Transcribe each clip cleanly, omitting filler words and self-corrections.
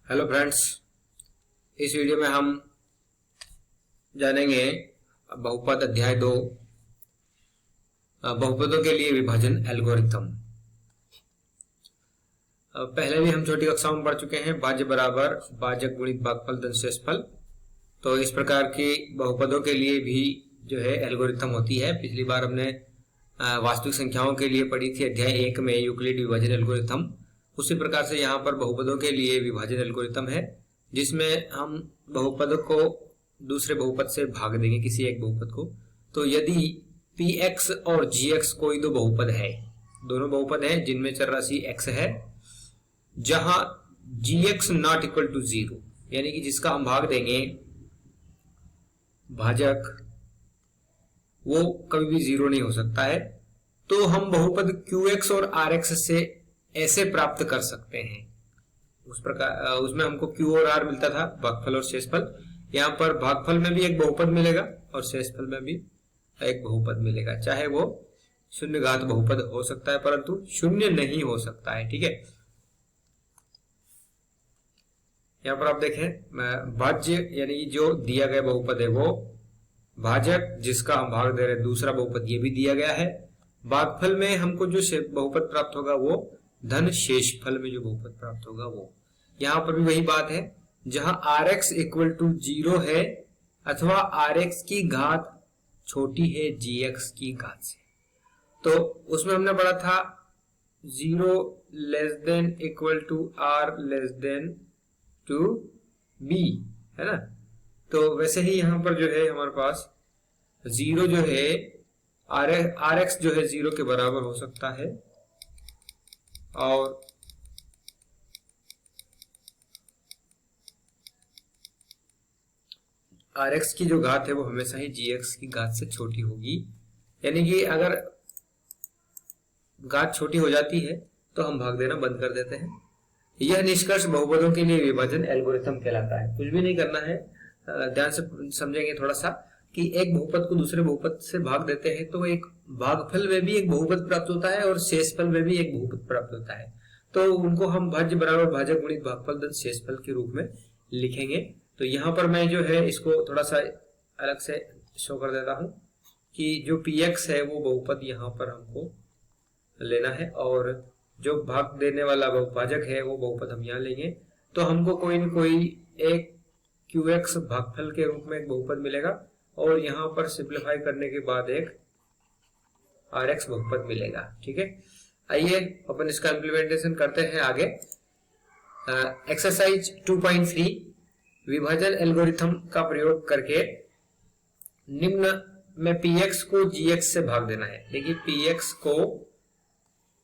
Hello friends, इस video में हम जानेंगे बहुपद अध्याय 2 बहुपदों के लिए विभाजन एल्गोरिथम। पहले भी हम छोटी कक्षाओं में पढ़ चुके हैं भाज्य बराबर भाजक गुणित भागफल धन शेषफल। तो इस प्रकार की बहुपदों के लिए भी जो है एल्गोरिथम होती है। पिछली बार हमने वास्तविक संख्याओं के लिए पढ़ी थी अध्याय 1 में यूक्लिड विभाजन एल्गोरिथम। उसी प्रकार से यहाँ पर बहुपदों के लिए विभाजन एल्गोरिथम है, जिसमें हम बहुपद को दूसरे बहुपद से भाग देंगे, किसी एक बहुपद को। तो यदि px और gx कोई दो बहुपद है, दोनों बहुपद हैं जिनमें चरराशि x है, जहां gx नॉट इक्वल टू 0, यानी कि जिसका हम भाग देंगे भाजक वो कभी भी 0 नहीं हो सकता है, तो हम बहुपद qx और rx से ऐसे प्राप्त कर सकते हैं। उस प्रकार उसमें हमको q और r मिलता था, भागफल और शेषफल। यहाँ पर भागफल में भी एक बहुपद मिलेगा और शेषफल में भी एक बहुपद मिलेगा, चाहे वो शून्य घात बहुपद हो सकता है परंतु शून्य नहीं हो सकता है। ठीक है, यहाँ पर आप देखें भाज्य यानी जो दिया गया बहुपद है वो भाजक, जिसका हम भाग दे रहे हैं दूसरा बहुपद ये भी दिया गया है। भागफल में हमको जो बहुपद प्राप्त होगा वो धन, शेषफल में जो बहुपद प्राप्त होगा वो। यहाँ पर भी वही बात है, जहां rx इक्वल टू 0 है अथवा rx की घात छोटी है gx की घात से। तो उसमें हमने पढ़ा था 0 less than equal to r less than to b, है ना। तो वैसे ही यहाँ पर जो है हमारे पास 0 जो है rx जो है 0 के बराबर हो सकता है और rx की जो घात है वो हमेशा ही gx की घात से छोटी होगी। यानी कि अगर घात छोटी हो जाती है तो हम भाग देना बंद कर देते हैं। यह निष्कर्ष बहुपदों के लिए विभाजन एल्गोरिथम कहलाता है। कुछ भी नहीं करना है, ध्यान से समझेंगे थोड़ा सा कि एक बहुपद को दूसरे बहुपद से भाग देते हैं तो एक भागफल में भी एक बहुपद प्राप्त होता है और शेषफल में भी एक बहुपद प्राप्त होता है। तो उनको हम भाज्य बराबर भाजक गुणित भागफल धन शेषफल के रूप में लिखेंगे। तो यहाँ पर मैं जो है इसको थोड़ा सा अलग से शो कर देता हूं कि जो px है वो बहुपद यहाँ पर हमको लेना है और जो भाग देने वाला भाजक है वो बहुपद हम यहाँ लेंगे। तो हमको कोई न कोई एक qx भागफल के रूप में एक बहुपद मिलेगा और यहाँ पर सिंप्लीफाई करने के बाद एक rx बहुपद मिलेगा। ठीक है, आइए अपन इसका इम्प्लीमेंटेशन करते हैं आगे। एक्सरसाइज 2.3 विभाजन एल्गोरिथम का प्रयोग करके निम्न में px को gx से भाग देना है। देखिए px को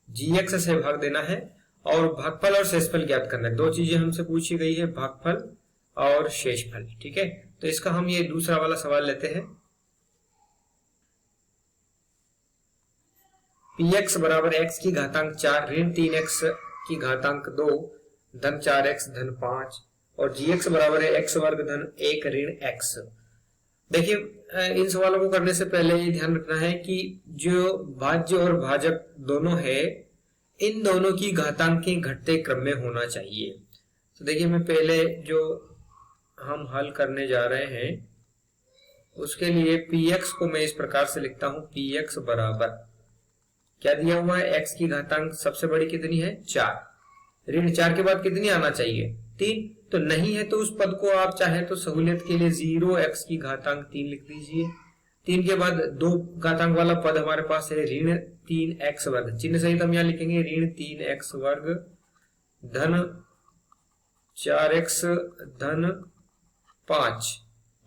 gx से भाग देना है और भागफल और शेषफल ज्ञात करना है। दो चीजें हमसे पूछी गई है, भागफल और शेषफल। ठीक है, तो इसका हम ये दूसरा वाला सवाल लेते हैं। px बराबर x की घातांक 4 ऋण 3x की घातांक 2 धन 4x धन 5 और gx बराबर है x वर्ग धन 1 ऋण x। देखिए इन सवालों को करने से पहले ये ध्यान रखना है कि जो भाज्य और भाजक दोनों है, इन दोनों की घातांकें घटते क्रम में होना चाहिए। तो देखिए मैं पहले जो हम हल करने जा रहे हैं उसके लिए px को मैं इस प्रकार से लिखता हूं, px बराबर क्या दिया हुआ है, x की घातांक सबसे बड़ी कितनी है 4, ऋण 4 के बाद कितनी आना चाहिए 3, तो नहीं है तो उस पद को आप चाहे तो सहूलियत के लिए 0x की घातांक 3 लिख दीजिए। 3 के बाद 2 घातांक वाला पद हमारे पास है ऋण 3x वर्ग, चिन्ह सहित हम यहाँ लिखेंगे ऋण 3x वर्ग धन 4x धन 5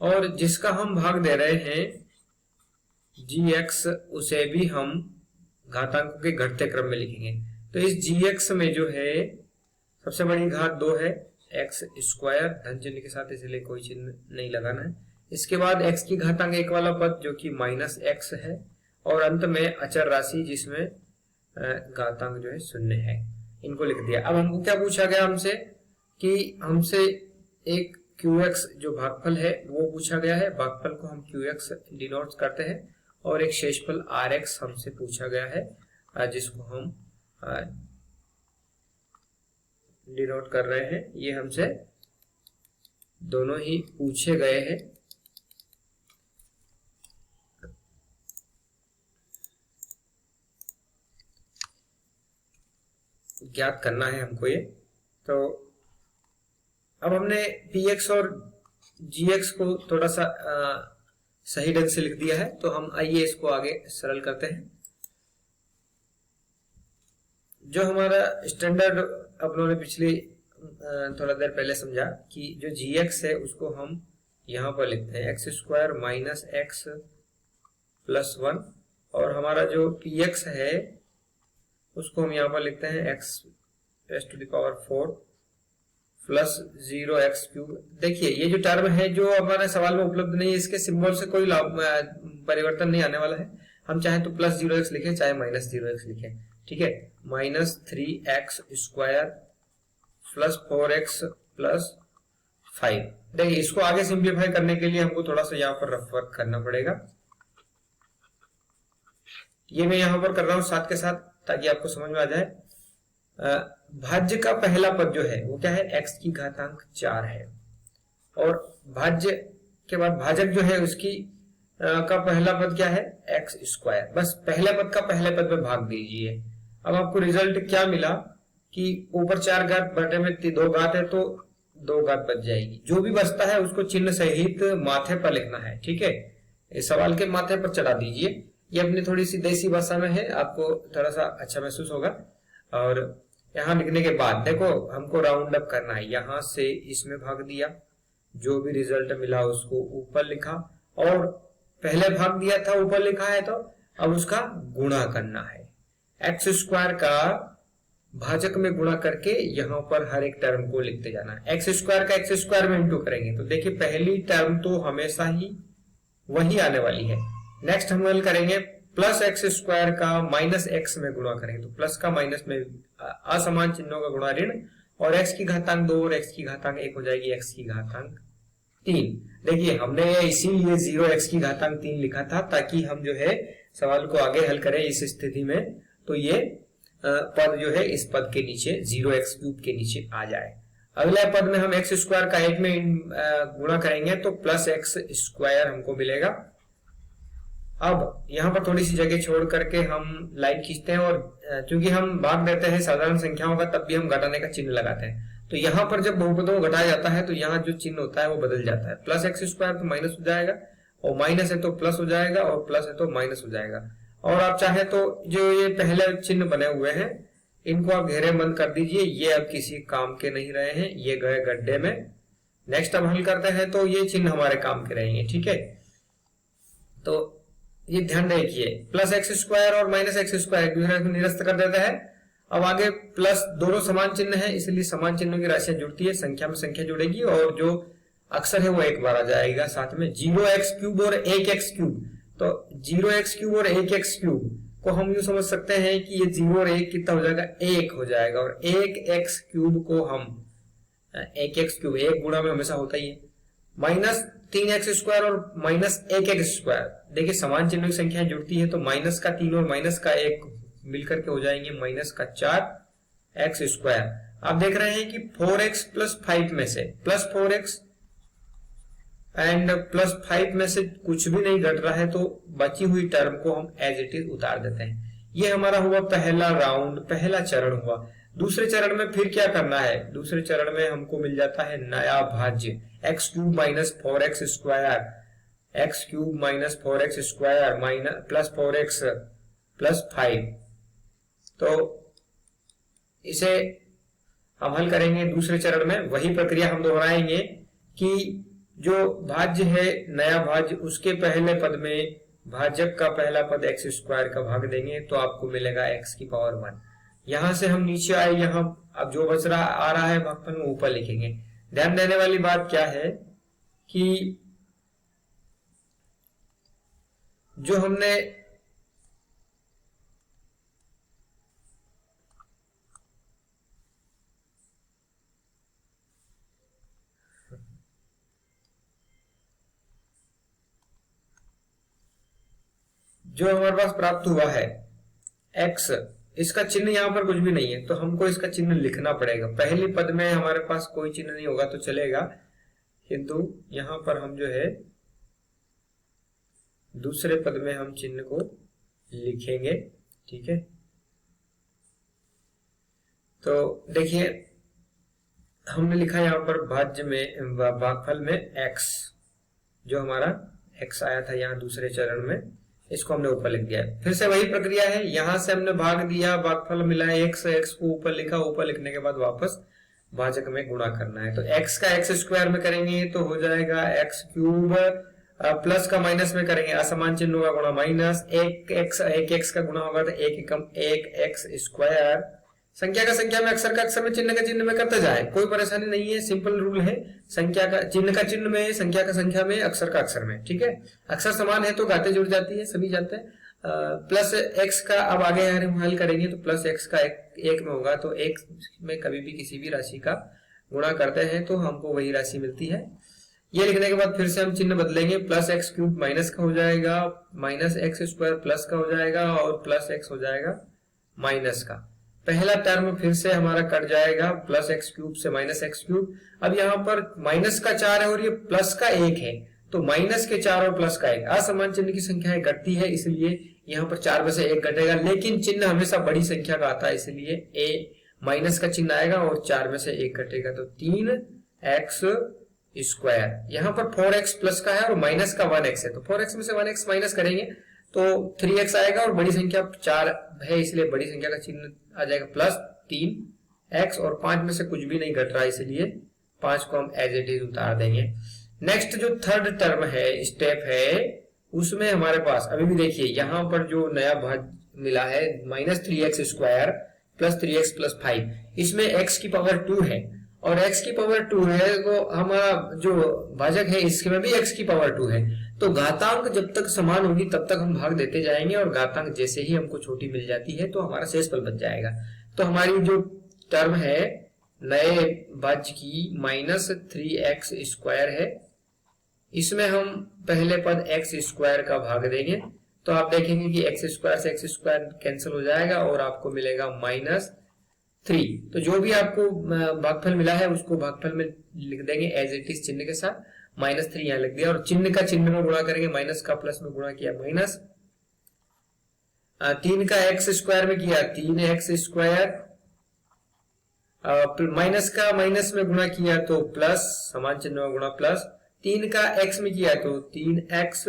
और जिसका हम भाग दे रहे हैं gx उसे भी हम घातांकों के घटते क्रम में लिखेंगे। तो इस gx में जो है सबसे बड़ी घात 2 है x स्क्वायर धन चिन्ह के साथ, इसलिए कोई चिन्ह नहीं लगाना है। इसके बाद x की घातांक 1 वाला पद जो कि माइनस x है और अंत में अचर राशि जिसमें घातांक जो है 0 है, इनको लिख दिया। अब हमको क्या पूछा गया हमसे कि हमसे एक qx जो भागफल है वो पूछा गया है, भागफल को हम qx डिनोट करते हैं और एक शेषफल rx हमसे पूछा गया है जिसको हम डिनोट कर रहे हैं, ये हमसे दोनों ही पूछे गए हैं। ज्ञात करना है हमको ये। तो अब हमने px और gx को थोड़ा सा सही ढंग से लिख दिया है, तो हम आइए इसको आगे सरल करते हैं। जो हमारा स्टैंडर्ड अपनों ने पिछली थोड़ा देर पहले समझा कि जो gx है उसको हम यहां पर लिखते हैं x square minus x plus 1, और हमारा जो px है उसको हम यहाँ पर लिखते हैं x raise to the power 4 plus 0x cube. देखिए ये जो टर्म है जो हमारे सवाल में उपलब्ध नहीं है, इसके सिंबल से कोई परिवर्तन नहीं आने वाला है। हम चाहे तो प्लस 0x लिखें, चाहे माइनस 0x लिखें, ठीक है। Minus 3x square plus 4x plus 5। देखिए इसको आगे सिंप्लीफाई करने के लिए हमको थोड़ा सा यहाँ पर रफ वर्क करना पड़ेगा। ये मैं यहाँ पर कर रहा हूँ साथ के साथ ताकि आपको समझ में आ जाए। भाज्य का पहला पद जो है वो क्या है, x की घातांक 4 है, और भाज्य के बाद भाजक जो है उसकी का पहला पद क्या है, x स्क्वायर। बस पहले पद का पहले पद में भाग दीजिए। अब आपको रिजल्ट क्या मिला कि ऊपर 4 घात बटे में 2 घात है तो 2 घात बच जाएगी। जो भी बचता है उसको चिन्ह सहित माथे पर लिखना है, ठीक है। इस सवाल के माथे पर चढ़ा दीजिए। ये अपनी थोड़ी सी देसी भाषा में है, आपको थोड़ा सा अच्छा महसूस होगा। और यहाँ लिखने के बाद देखो हमको राउंड अप करना है, यहाँ से इसमें भाग दिया, जो भी रिजल्ट मिला उसको ऊपर लिखा, और पहले भाग दिया था ऊपर लिखा है तो अब उसका गुणा करना है। एक्स स्क्वायर का भाजक में गुणा करके यहाँ पर हर एक टर्म को लिखते जाना है। एक्स स्क्वायर का एक्स स्क्वायर में इंटू करेंगे तो देखिए पहली टर्म तो हमेशा ही वही आने वाली है। नेक्स्ट हम हल करेंगे प्लस एक्स स्क्वायर का माइनस एक्स में गुणा करेंगे तो प्लस का माइनस में असमान चिन्हों का गुणा ऋण, और एक्स की घातांक 2 और एक्स की घातांक 1 हो जाएगी एक्स की घातांक 3। देखिए हमने इसीलिए 0 x की घातांक 3 लिखा था ताकि हम जो है सवाल को आगे हल करें इस स्थिति में, तो ये पद जो है इस पद के नीचे 0x क्यूब के नीचे आ जाए। अगले पद में हम एक्स स्क्वायर का 1 में गुणा करेंगे तो प्लस एक्स स्क्वायर हमको मिलेगा। अब यहाँ पर थोड़ी सी जगह छोड़ करके हम लाइन खींचते हैं, और चूंकि हम भाग देते हैं साधारण संख्याओं का तब भी हम घटाने का चिन्ह लगाते हैं, तो यहाँ पर जब बहुपदों को घटाया जाता है तो यहाँ जो चिन्ह होता है वो बदल जाता है। प्लस एक्स स्क्वायर तो माइनस हो जाएगा, और माइनस है तो प्लस हो जाएगा, और प्लस है तो माइनस हो जाएगा। और आप चाहे तो जो ये पहले चिन्ह बने हुए हैं इनको आप घेरे बंद कर दीजिए, ये अब किसी काम के नहीं रहे हैं, ये गए गड्ढे में। नेक्स्ट अब हल करते हैं तो ये चिन्ह हमारे काम के रहेंगे, ठीक है। तो ये ध्यान रखिए प्लस एक्स स्क्वायर और माइनस एक्स स्क्वायर एक दूसरे को निरस्त कर देता है। अब आगे प्लस दोनों समान चिन्ह है, इसलिए समान चिन्हों की राशियां जुड़ती है, संख्या में संख्या जुड़ेगी और जो अक्षर है वो एक बार आ जाएगा साथ में। 0x क्यूब और 1x क्यूब, तो 0x क्यूब और 1x क्यूब को हम यूं समझ सकते हैं कि ये 0 और 1 कितना हो जाएगा, 1 हो जाएगा। और 1x क्यूब को हम 1x क्यूब 1 गुणा में हमेशा होता ही है, माइनस 3x स्क्वायर और माइनस 1x स्क्वायर। देखिए समान चिन्हों की संख्याएं जुड़ती है तो माइनस का 3 और माइनस का 1 मिलकर के हो जाएंगे माइनस का 4x स्क्वायर। आप देख रहे हैं कि 4x प्लस 5 में से प्लस 4x एंड प्लस 5 में से कुछ भी नहीं घट रहा है तो बची हुई टर्म को हम एज इट इज उतार देते हैं। ये हमारा हुआ पहला राउंड, पहला चरण हुआ। दूसरे चरण में फिर क्या करना है, दूसरे चरण में हमको मिल जाता है नया भाज्य x cube minus 4x square, x cube minus 4x square minus plus 4x plus 5। तो इसे हम हल करेंगे दूसरे चरण में। वही प्रक्रिया हम दोहराएंगे कि जो भाज्य है नया भाज्य उसके पहले पद में भाजक का पहला पद एक्स स्क्वायर का भाग देंगे तो आपको मिलेगा एक्स की पावर 1। यहां से हम नीचे आए, यहाँ अब जो बच रहा आ रहा है भागफल में ऊपर लिखेंगे। ध्यान देने वाली बात क्या है कि जो हमने हमारे पास प्राप्त हुआ है x इसका चिन्ह यहाँ पर कुछ भी नहीं है, तो हमको इसका चिन्ह लिखना पड़ेगा। पहले पद में हमारे पास कोई चिन्ह नहीं होगा तो चलेगा, किंतु यहाँ पर हम जो है दूसरे पद में हम चिन्ह को लिखेंगे। ठीक है, तो देखिए हमने लिखा यहाँ पर भाज्य में भागफल में x, जो हमारा x आया था यहाँ दूसरे चरण में, इसको हमने ऊपर लिख दिया। फिर से वही प्रक्रिया है, यहां से हमने भाग दिया, भागफल मिला x, x को ऊपर लिखा, ऊपर लिखने के बाद वापस भाजक में गुणा करना है। तो x का x स्क्वायर में करेंगे तो हो जाएगा x क्यूब, प्लस का माइनस में करेंगे असमान चिन्हों का गुणा माइनस, एक x का गुणा होगा तो एक एकम एक x स्क्वायर। संख्या का संख्या में, अक्षर का अक्षर में, चिन्ह का चिन्ह में करते जाए, कोई परेशानी नहीं है, सिंपल रूल है। संख्या का चिन्ह में, संख्या का संख्या में, अक्षर का अक्षर में। ठीक है, अक्षर समान है तो घातें जुड़ जाती है, सभी जानते हैं। प्लस एक्स का अब आगे हम हल करेंगे तो प्लस एक्स का एक में होगा, तो एक में कभी भी किसी भी राशि का गुणा करते हैं तो हमको वही राशि मिलती है। ये लिखने के बाद फिर से हम चिन्ह बदलेंगे, प्लस एक्स क्यूब माइनस का हो जाएगा, माइनस एक्स स्क्वायर प्लस का हो जाएगा और प्लस एक्स हो जाएगा माइनस का। पहला टर्म फिर से हमारा कट जाएगा, प्लस एक्स क्यूब से माइनस एक्स क्यूब। अब यहाँ पर माइनस का 4 है और ये प्लस का 1 है, तो माइनस के 4 और प्लस का 1, असमान चिन्ह की संख्याएं घटती है, इसलिए यहाँ पर 4 में से 1 घटेगा, लेकिन चिन्ह हमेशा बड़ी संख्या का आता है, इसलिए ए माइनस का चिन्ह आएगा और 4 में से 1 घटेगा, तो 3x स्क्वायर। यहाँ पर 4x प्लस का है और माइनस का 1x है, तो 4x में से 1x माइनस करेंगे तो 3x आएगा और बड़ी संख्या 4 है, इसलिए बड़ी संख्या का चिन्ह आ जाएगा प्लस 3x, और 5 में से कुछ भी नहीं घट रहा, इसलिए 5 को हम एज इट इज उतार देंगे। नेक्स्ट जो थर्ड टर्म है, स्टेप है, उसमें हमारे पास अभी भी देखिए यहाँ पर जो नया भाग मिला है minus 3x square plus 3x plus 5, इसमें x की पावर 2 है और x की पावर 2 है, तो हमारा जो भाजक है इसमें भी x की पावर 2 है। तो घातांक जब तक समान होगी तब तक हम भाग देते जाएंगे, और घातांक जैसे ही हमको छोटी मिल जाती है तो हमारा शेषफल बच जाएगा। तो हमारी जो टर्म है नए भाज्य की माइनस 3x स्क्वायर है, इसमें हम पहले पद x स्क्वायर का भाग देंगे, तो आप देखेंगे कि x स्क्वायर से x स्क्वायर कैंसिल हो जाएगा और आपको मिलेगा -3। तो जो भी आपको भागफल मिला है उसको भागफल में लिख देंगे एज इट इज चिन्ह के साथ, -3 यहाँ लिख दिया, और चिन्ह का चिन्ह में गुणा करेंगे, माइनस का प्लस में गुणा किया माइनस, 3 का x स्क्वायर में किया 3x स्क्वायर, माइनस का माइनस में गुणा किया तो प्लस, समान चिन्ह में गुणा प्लस, 3 का x में किया तो 3x,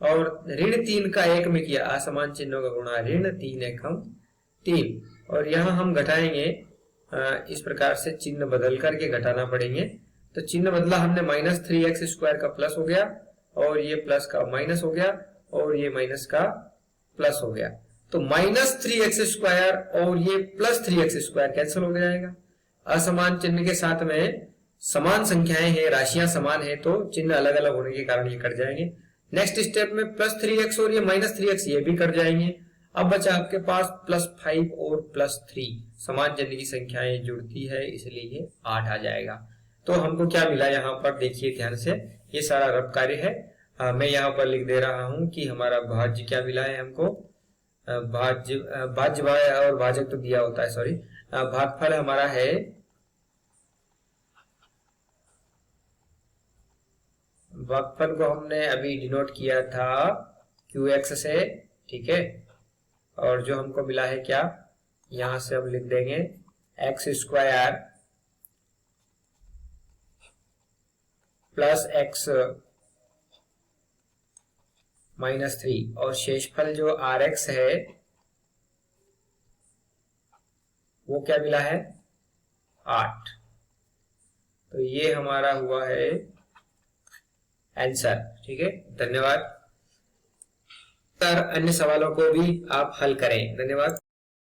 और ऋण 3 का 1 में किया असमान चिन्हों का गुणा ऋण 3 एकम 3, और यहाँ हम घटाएंगे इस प्रकार से चिन्ह बदल करके घटाना पड़ेंगे। तो चिन्ह बदला हमने, माइनस 3x स्क्वायर का प्लस हो गया और ये प्लस का माइनस हो गया और ये माइनस का प्लस हो गया, तो माइनस 3x स्क्वायर और ये प्लस 3x स्क्वायर कैंसिल हो जाएगा। असमान चिन्ह के साथ में समान संख्याएं हैं, राशियां समान है, तो चिन्ह अलग अलग होने के कारण ये कट जाएंगे। नेक्स्ट स्टेप में प्लस 3x और ये माइनस 3x ये भी कट जाएंगे। अब बचा आपके पास प्लस 5 और प्लस 3, समान चिन्ह की संख्याएं जुड़ती है इसलिए ये 8 आ जाएगा। तो हमको क्या मिला यहाँ पर देखिए ध्यान से, ये सारा रफ कार्य है। मैं यहाँ पर लिख दे रहा हूं कि हमारा भाज्य क्या मिला है हमको, भाज्य और भाजक तो दिया होता है, सॉरी, भागफल हमारा है भागफल को हमने अभी डिनोट किया था QX से, ठीक है, और जो हमको मिला है क्या, यहां से हम लिख देंगे x square plus x minus 3, और शेषफल जो RX है वो क्या मिला है 8। तो ये हमारा हुआ है आंसर। ठीक है, धन्यवाद। अन्य सवालों को भी आप हल करें। धन्यवाद।